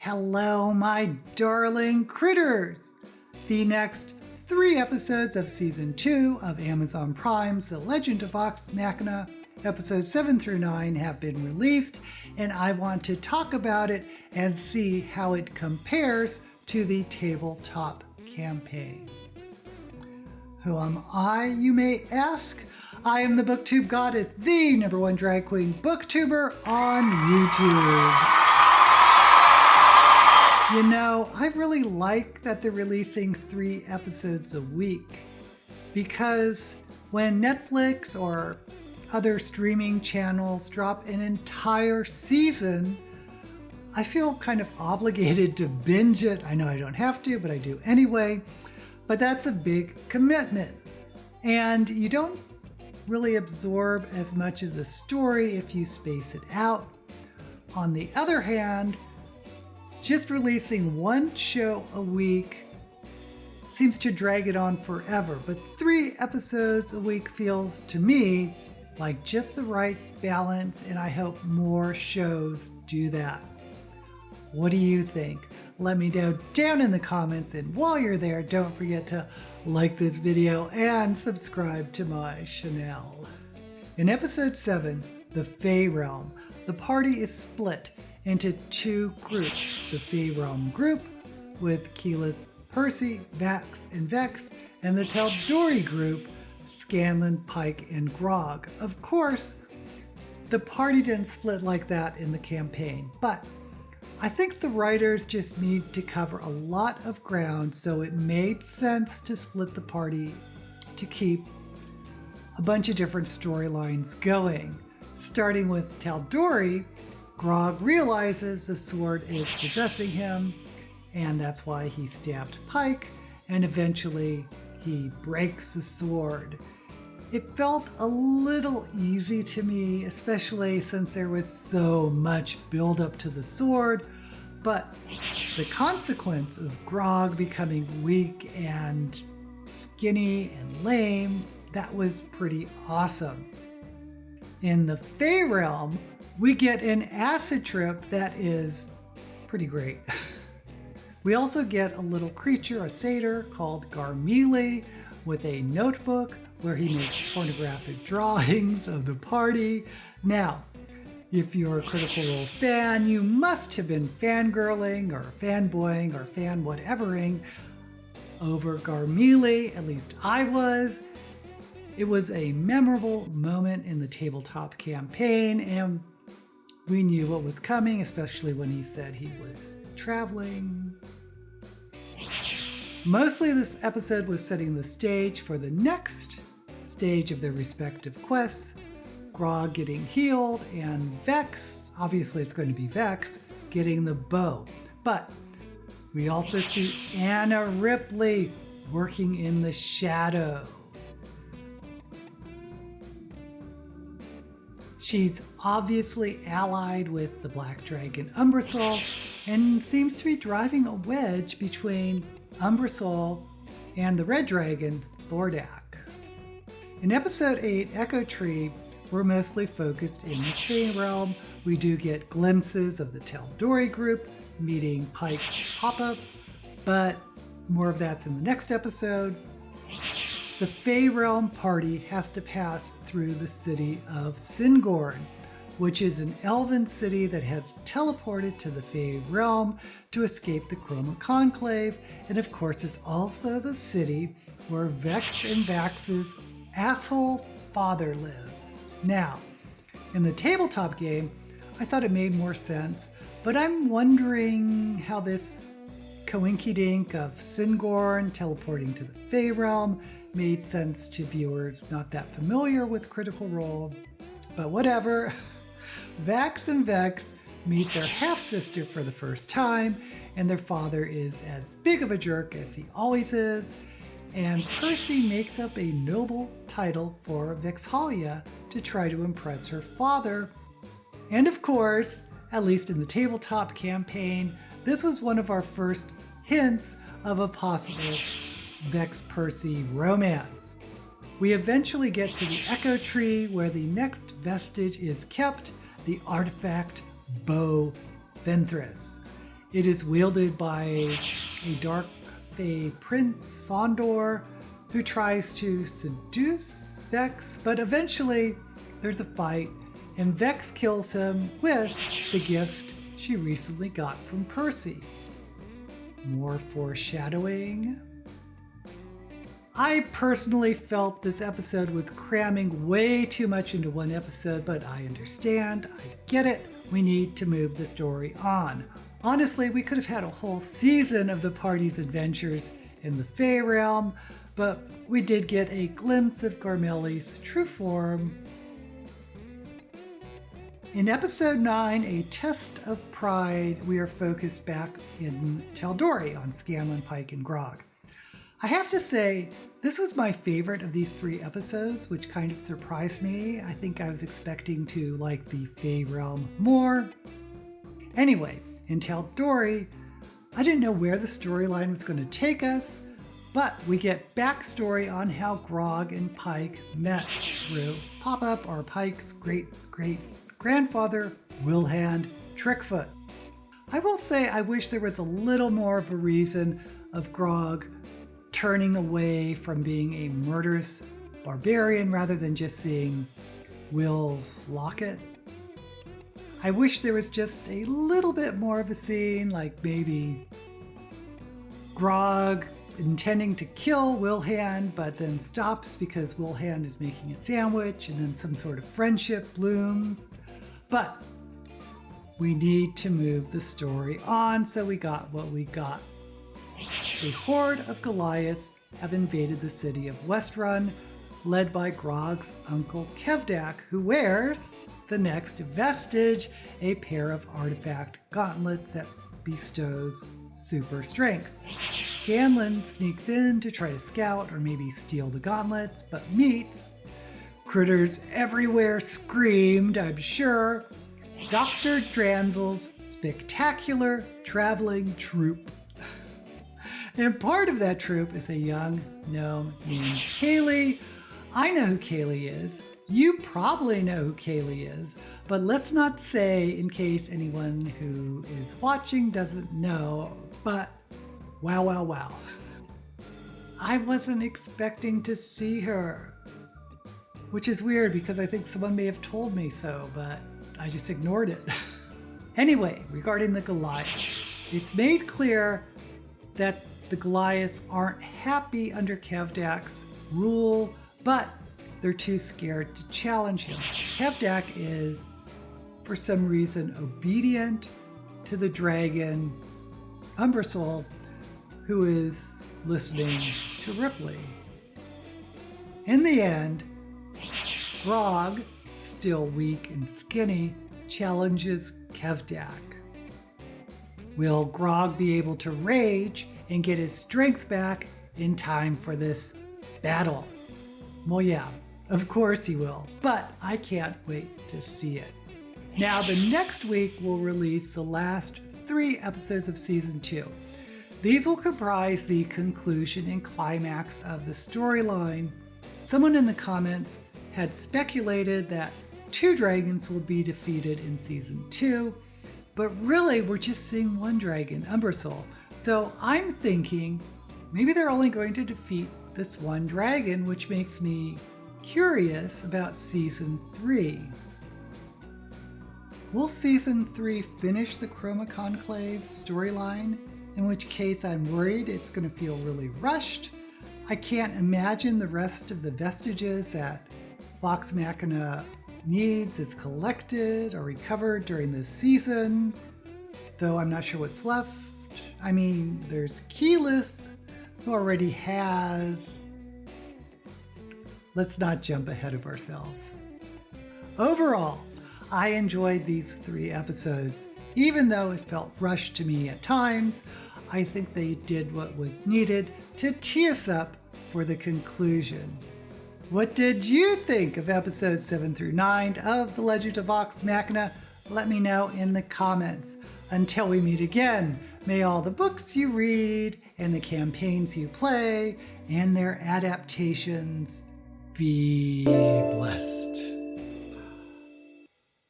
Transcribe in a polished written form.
Hello, my darling critters! The next 3 episodes of Season 2 of Amazon Prime's The Legend of Vox Machina, episodes 7 through 9, have been released, and I want to talk about it and see how it compares to the tabletop campaign. Who am I, you may ask? I am the BookTube Goddess, the #1 drag queen booktuber on YouTube. You know, I really like that they're releasing 3 episodes a week, because when Netflix or other streaming channels drop an entire season, I feel kind of obligated to binge it. I know I don't have to, but I do anyway. But that's a big commitment. And you don't really absorb as much of the story if you space it out. On the other hand, just releasing 1 show a week seems to drag it on forever, but 3 episodes a week feels to me like just the right balance, and I hope more shows do that. What do you think? Let me know down in the comments, and while you're there, don't forget to like this video and subscribe to my channel. In episode 7, The Fey Realm, the party is split into 2 groups. The Fey Realm group with Keyleth, Percy, Vax, and Vex, and the Tal'Dorei group, Scanlan, Pike, and Grog. Of course, the party didn't split like that in the campaign, but I think the writers just need to cover a lot of ground, so it made sense to split the party to keep a bunch of different storylines going. Starting with Tal'Dorei, Grog realizes the sword is possessing him, and that's why he stabbed Pike, and eventually he breaks the sword. It felt a little easy to me, especially since there was so much buildup to the sword, but the consequence of Grog becoming weak and skinny and lame, that was pretty awesome. In the Fey Realm, we get an acid trip that is pretty great. We also get a little creature, a satyr, called Garmelie, with a notebook where he makes pornographic drawings of the party. Now, if you're a Critical Role fan, you must have been fangirling or fanboying or fan-whatevering over Garmelie. At least I was. It was a memorable moment in the tabletop campaign, and we knew what was coming, especially when he said he was traveling. Mostly this episode was setting the stage for the next stage of their respective quests. Grog getting healed, and Vex, obviously it's going to be Vex, getting the bow. But we also see Anna Ripley working in the shadows. She's obviously allied with the Black Dragon Umbrasyl and seems to be driving a wedge between Umbrasyl and the Red Dragon, Thordak. In episode 8, Echo Tree, we're mostly focused in the Fey Realm. We do get glimpses of the Tal'Dorei group meeting Pike's pop-up, but more of that's in the next episode. The Fey Realm party has to pass through the city of Syngorn, which is an elven city that has teleported to the Fey Realm to escape the Chroma Conclave, and of course it's also the city where Vex and Vax's asshole father lives. Now, in the tabletop game, I thought it made more sense, but I'm wondering how this coinkydink of Syngorn teleporting to the Fey Realm made sense to viewers not that familiar with Critical Role, but whatever. Vax and Vex meet their half-sister for the first time, and their father is as big of a jerk as he always is, and Percy makes up a noble title for Vex'ahlia to try to impress her father. And of course, at least in the tabletop campaign, this was one of our first hints of a possible Vex-Percy romance. We eventually get to the Echo Tree, where the next vestige is kept, the artifact Bow Ventress. It is wielded by a dark fae prince, Sondor, who tries to seduce Vex, but eventually there's a fight, and Vex kills him with the gift she recently got from Percy. More foreshadowing. I personally felt this episode was cramming way too much into one episode, but I understand, I get it, we need to move the story on. Honestly, we could have had a whole season of the party's adventures in the Fae realm, but we did get a glimpse of Garmelli's true form. In episode 9, A Test of Pride, we are focused back in Tal'Dorei on Scanlan, Pike, and Grog. I have to say, this was my favorite of these 3 episodes, which kind of surprised me. I think I was expecting to like the Fae realm more. Anyway, in Tal'Dorei, I didn't know where the storyline was going to take us, but we get backstory on how Grog and Pike met through Pop-Up, or Pike's great-great-grandfather, Wilhand Trickfoot. I will say I wish there was a little more of a reason of Grog turning away from being a murderous barbarian rather than just seeing Will's locket. I wish there was just a little bit more of a scene, like maybe Grog intending to kill Wilhand, but then stops because Wilhand is making a sandwich, and then some sort of friendship blooms. But we need to move the story on, so we got what we got. A horde of Goliaths have invaded the city of Westrun, led by Grog's uncle Kevdak, who wears the next vestige, a pair of artifact gauntlets that bestows super strength. Scanlan sneaks in to try to scout or maybe steal the gauntlets, but meets critters everywhere screamed, I'm sure, Dr. Dranzel's spectacular traveling troupe. And part of that troupe is a young gnome named Kaylee. I know who Kaylee is. You probably know who Kaylee is, but let's not say in case anyone who is watching doesn't know, but wow, wow, wow. I wasn't expecting to see her, which is weird because I think someone may have told me so, but I just ignored it. Anyway, regarding the Goliaths, it's made clear that the Goliaths aren't happy under Kevdak's rule, but they're too scared to challenge him. Kevdak is, for some reason, obedient to the dragon Umbrasoul, who is listening to Ripley. In the end, Grog, still weak and skinny, challenges Kevdak. Will Grog be able to rage and get his strength back in time for this battle? Well, yeah, of course he will, but I can't wait to see it. Now, the next week we'll release the last 3 episodes of Season 2. These will comprise the conclusion and climax of the storyline. Someone in the comments had speculated that 2 dragons will be defeated in Season 2, but really we're just seeing 1 dragon, Umbrasoul. So I'm thinking maybe they're only going to defeat this 1 dragon, which makes me curious about Season 3. Will Season 3 finish the Chroma Conclave storyline? In which case I'm worried it's going to feel really rushed. I can't imagine the rest of the vestiges that Vox Machina needs is collected or recovered during this season, though I'm not sure what's left. I mean, there's Keyleth, who already has... Let's not jump ahead of ourselves. Overall, I enjoyed these 3 episodes. Even though it felt rushed to me at times, I think they did what was needed to tee us up for the conclusion. What did you think of episodes 7 through 9 of The Legend of Vox Machina? Let me know in the comments. Until we meet again, may all the books you read and the campaigns you play and their adaptations be blessed.